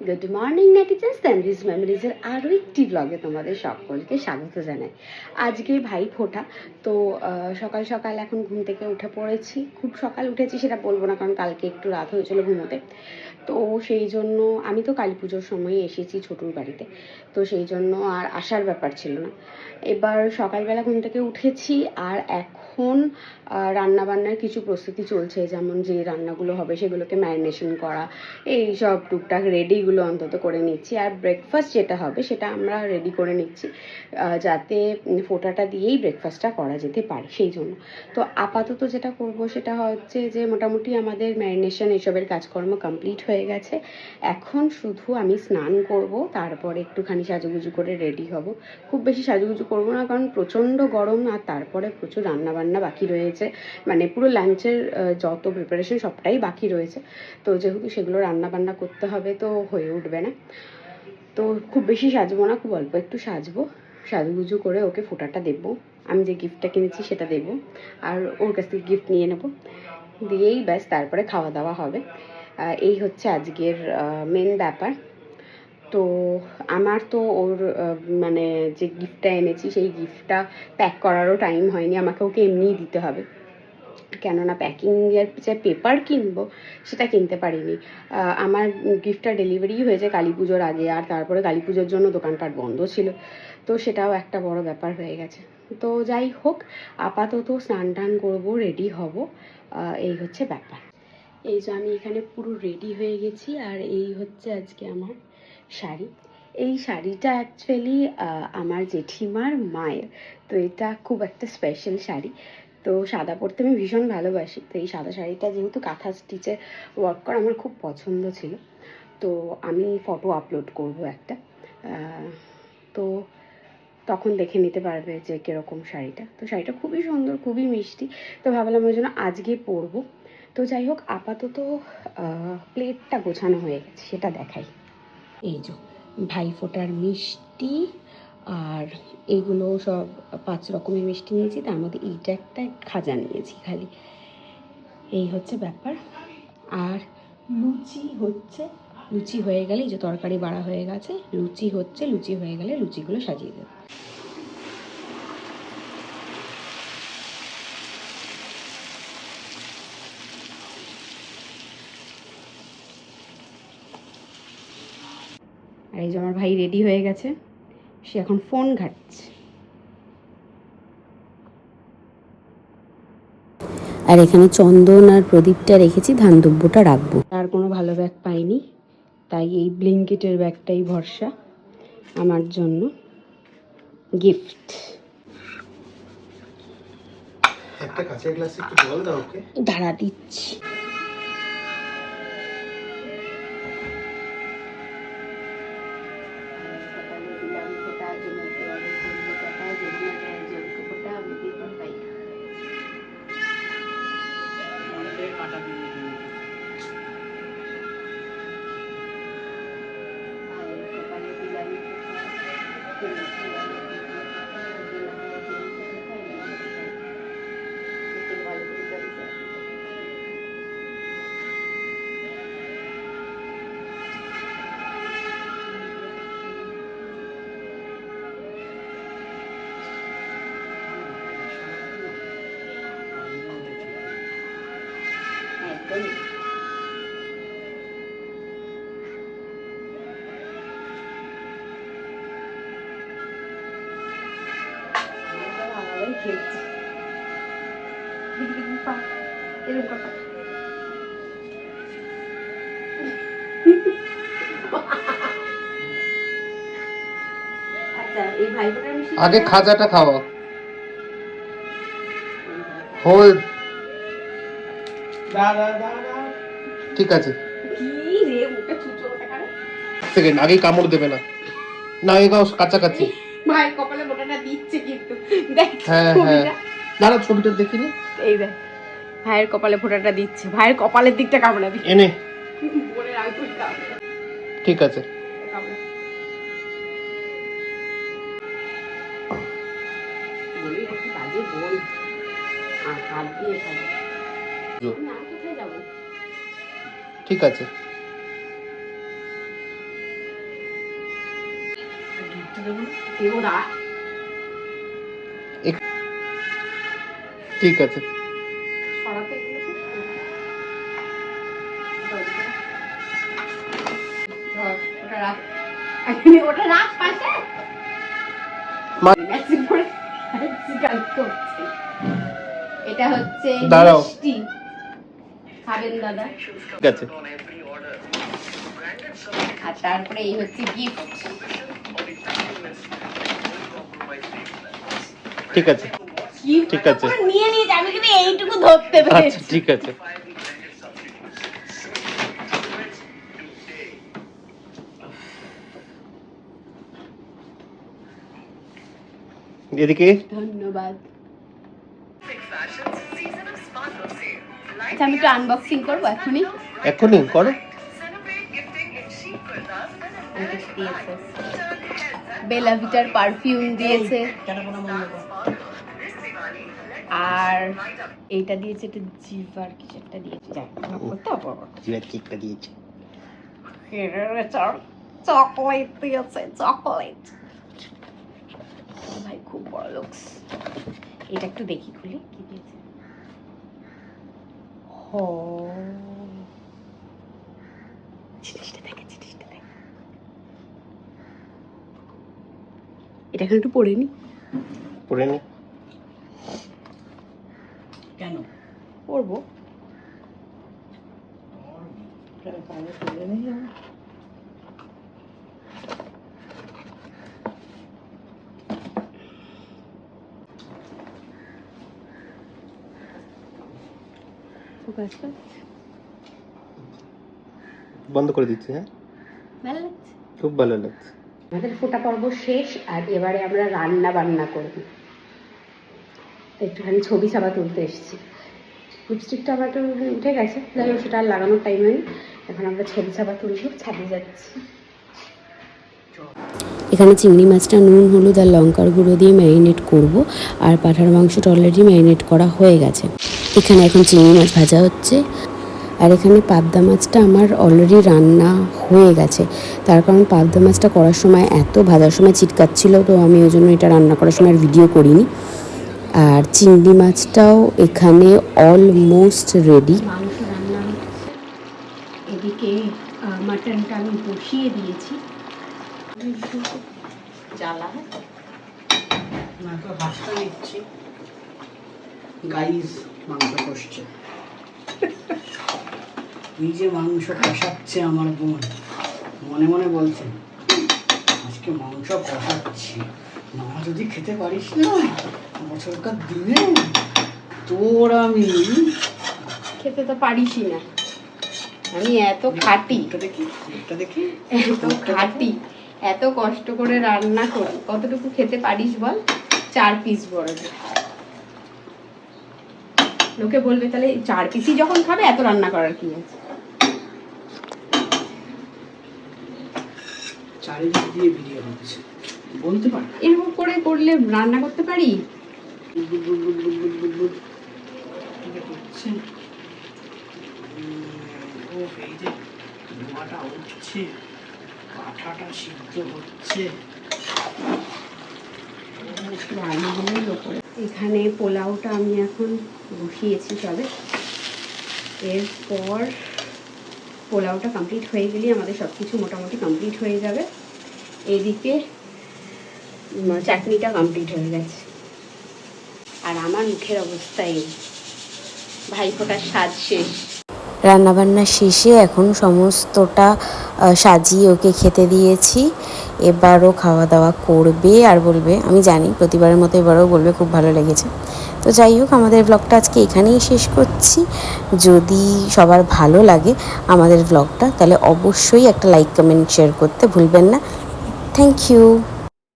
Good morning নেটিজেন্স, তানভীজ মেমোরিজের আরও একটি ব্লগে তোমাদের সকলকে স্বাগত জানাই। আজকে ভাই ফোঁটা, তো সকাল সকাল এখন ঘুম থেকে উঠে পড়েছি। খুব সকাল উঠেছি সেটা বলবো না, কারণ কালকে একটু রাত হয়েছিল ঘুমোতে। তো সেই জন্য আমি তো কালী পুজোর সময় এসেছি ছোটুর বাড়িতে, তো সেই জন্য আর আসার ব্যাপার ছিল না। এবার সকালবেলা ঘুম থেকে উঠেছি, আর এখন রান্নাবান্নার কিছু প্রস্তুতি চলছে, যেমন যে রান্নাগুলো হবে সেগুলোকে ম্যারিনেশন করা, এই সব টুকটাক রেডিগুলো অন্তত করে নিচ্ছি। আর ব্রেকফাস্ট যেটা হবে সেটা আমরা রেডি করে নিচ্ছি, যাতে ফোঁটাটা দিয়েই ব্রেকফাস্টটা করা যেতে পারে সেই জন্য। তো আপাতত যেটা করব সেটা হচ্ছে যে মোটামুটি আমাদের ম্যারিনেশন এসবের কাজকর্ম কমপ্লিট হয়ে গেছে। এখন শুধু আমি স্নান করব, তারপরে একটুখানি সাজুগুজু করে রেডি হব। খুব বেশি সাজুগুজু করবো না, কারণ প্রচণ্ড গরম, আর তারপরে প্রচুর রান্নাবান্না বাকি রয়েছে, মানে পুরো লাঞ্চের যত প্রিপারেশন সবটাই বাকি রয়েছে। তো যেহেতু সেগুলো রান্নাবান্না করতে হবে, তো হয়ে উঠবে না। তো খুব বেশি সাজবো না, খুব অল্প একটু সাজবো, সাজুগুজু করে ওকে ফোঁটাটা দেবো। আমি যে গিফটটা কিনেছি সেটা দেবো, আর ওর কাছ থেকে গিফট নিয়ে নেবো, দিয়েই ব্যাস তারপরে খাওয়া দাওয়া হবে। এই হচ্ছে আজকের মেন ব্যাপার। তো আমার তো ওর মানে যে গিফটটা এনেছি সেই গিফটটা প্যাক করারও টাইম হয়নি, আমাকে ওকে এমনিই দিতে হবে, কেননা প্যাকিংয়ের যে পেপার কিনবো সেটা কিনতে পারিনি। আমার গিফটটা ডেলিভারি হয়েছে কালী পুজোর আগে, আর তারপরে কালী পুজোর জন্য দোকানপাট বন্ধ ছিল, তো সেটাও একটা বড় ব্যাপার হয়ে গেছে। তো যাই হোক, আপাতত স্নান টান করবো, রেডি হব, এই হচ্ছে ব্যাপার। এই যে আমি এখানে পুরো রেডি হয়ে গেছি, আর এই হচ্ছে আজকে আমার শাড়ি। এই শাড়িটা অ্যাকচুয়ালি আমার জেঠিমার মায়ের, তো এটা খুব একটা স্পেশাল শাড়ি। তো সাদা পরতে আমি ভীষণ ভালোবাসি, তো এই সাদা শাড়িটা যেহেতু কাঁথা স্টিচে ওয়ার্ক করা আমার খুব পছন্দ ছিল, তো আমি ফটো আপলোড করব একটা, তো তখন দেখে নিতে পারবে যে কীরকম শাড়িটা। তো শাড়িটা খুবই সুন্দর, খুবই মিষ্টি, তো ভাবলাম ওই জন্য আজকে পরবো। তো যাই হোক, আপাতত প্লেটটা গোছানো হয়ে গেছে, সেটা দেখাই। এই যে ভাইফোঁটার মিষ্টি, আর এইগুলো সব 5 রকমের মিষ্টি নিয়েছি, তার মধ্যে এইটা একটা খাজা নিয়েছি খালি, এই হচ্ছে ব্যাপার। আর লুচি হচ্ছে, লুচি হয়ে গেলে, এই যে তরকারি বাড়া হয়ে গেছে, লুচি হচ্ছে, লুচি হয়ে গেলে লুচিগুলো সাজিয়ে দেবে। আর এই যে আমার ভাই রেডি হয়ে গেছে, সে এখন ফোন ঘাটছে। আর এখানে চন্দন আর প্রদীপটা রেখেছি, ধান দুব্বটা রাখবো। আর কোনো ভালো ব্যাগ পাইনি, তাই এই ব্লিঙ্কিটের ব্যাগটাই ভরসা আমার জন্য গিফট। একটা কাঁচের গ্লাসে একটু জল দাও ওকে। দাঁড়া দিচ্ছি। খেলছি এরকম কথা। আচ্ছা, এই ভাইফোঁটার মিষ্টি আগে খাজাটা খাও। হোল্ড। ঠিক আছে, কি রে মুখে চুচো কাটারে। সেকেন্ড আগে কামড় দেবে না, না আগে খাও কাছাকাছি। ভাইয়ের কপালে ফোঁটাটা দিচ্ছে কিন্তু, দেখ হ্যাঁ হ্যাঁ, দাঁড়া ছবিটা দেখিনি। এই দেখ ভাইয়ের কপালে ফোঁটাটা দিচ্ছে, ভাইয়ের কপালের দিকটা কামড়াবি। এনে বলে রাখ তুই কামড়া। ঠিক আছে। কামড়া বলি একটু বাজে বল, হাত দিয়ে খাবো। আমি আর কোথায় যাবো? ঠিক আছে। ঠিক আছে। ওটা রাখ পাশে। এটা হচ্ছে দাঁড়াও। মিষ্টি খাবেন দাদা? ঠিক আছে। আর তারপরে এই হচ্ছে গিফট। ঠিক আছে, ঠিক আছে, নিয়ে নিয়ে আমি কিন্তু এইটুকু ধরতে আচ্ছা পেরেছি। ঠিক আছে। এদিকে ধন্যবাদ। আচ্ছা আমি একটু আনবক্সিং করবো এখনই। এখনই করো। বেলা ভিটার পারফিউম দিয়েছে, আর এইটা দিয়েছে একটা জিভার কিছু একটা দিয়েছে, জিভার কেকটা দিয়েছে, চকলেট দিয়েছে, চকলেট। ভাই খুব বড় লোকস। এটা একটু দেখি খুলে কি দিয়েছে। জিনিসটা দেখে, জিনিসটা দেখে। এটা এখন একটু পড়ে নি। পড়ে নি কেন পড়বো? বন্ধ করে দিচ্ছি। হ্যাঁ, ভালো লাগছে, খুব ভালো লাগছে। আমাদের ফোটা পর্ব শেষ, আর এবারে আমরা রান্না বান্না করব। একটুখানি ছবি ছাপা তুলতে এসেছি। লিপস্টিকটা আমার একটু উঠে গেছে, যাই হোক সেটা আর লাগানোর টাইম হয়নি। এখন আমরা ছবি ছাপা তুলব, ছাদে যাচ্ছি। এখানে চিংড়ি মাছটা নুন হলুদ আর লঙ্কার গুঁড়ো দিয়ে ম্যারিনেট করব, আর পাঁঠার মাংসটা অলরেডি ম্যারিনেট করা হয়ে গেছে। এখানে এখন চিংড়ি মাছ ভাজা হচ্ছে, আর এখানে পাবদা মাছটা আমার অলরেডি রান্না হয়ে গেছে। তার কারণ পাবদা মাছটা করার সময় এত ভাজার সময় চিটকাচ্ছিল, তো আমি ওই জন্য এটা রান্না করার সময় আর ভিডিও করিনি। আর চিংড়ি মাছটাও এখানে অলমোস্ট রেডি। মাংস রান্না হচ্ছে, এদিকে মাটনটা আমি বসিয়ে দিয়েছি। জ্বালা না তো হাসতে নিচ্ছি, গাইস মাংস কষছে। এই যে মাংস কষাচ্ছে আমার বোন, মনে মনে বলছে আজকে মাংস কষাচ্ছি, না যদি খেতে পারিস না বছরকার দিনে তোর আমি খেতে তো পারিসই না। আমি এত খাটি, এটা দেখি, এটা দেখি, এত খাটি, এত কষ্ট করে রান্না করি, কতটুকু খেতে পারিস বল? 4 পিস বড়। লোকে বলবে তাহলে 4 পিসই যখন খাবে এত রান্না করার কি আছে? চারিদিক দিয়ে ভিডিও হচ্ছে, বলতে পার এরকম করে করলে রান্না করতে পারি? করছে ও, এই যে ধোঁয়াটা উঠছে, কাঁঠাটা সিদ্ধ হচ্ছে। এখানে পোলাওটা আমি এখন বসিয়েছি সবে। এরপর পোলাওটা কমপ্লিট হয়ে গেলেই আমাদের সব কিছু মোটামুটি কমপ্লিট হয়ে যাবে। এদিকে চাটনিটা কমপ্লিট হয়ে গেছে, আর আমার মুখের অবস্থা এই। ভাইফোঁটার স্বাদ শেষ। রান্নাবান্না শেষে এখন সমস্তটা সাজিয়ে ওকে খেতে দিয়েছি। এবারও খাওয়া দাওয়া করবে আর বলবে, আমি জানি প্রতিবারের মতো এবারও বলবে খুব ভালো লেগেছে। তো যাই হোক, আমাদের ব্লগটা আজকে এখানেই শেষ করছি। যদি সবার ভালো লাগে আমাদের ব্লগটা, তাহলে অবশ্যই একটা লাইক কমেন্ট শেয়ার করতে ভুলবেন না। Thank you.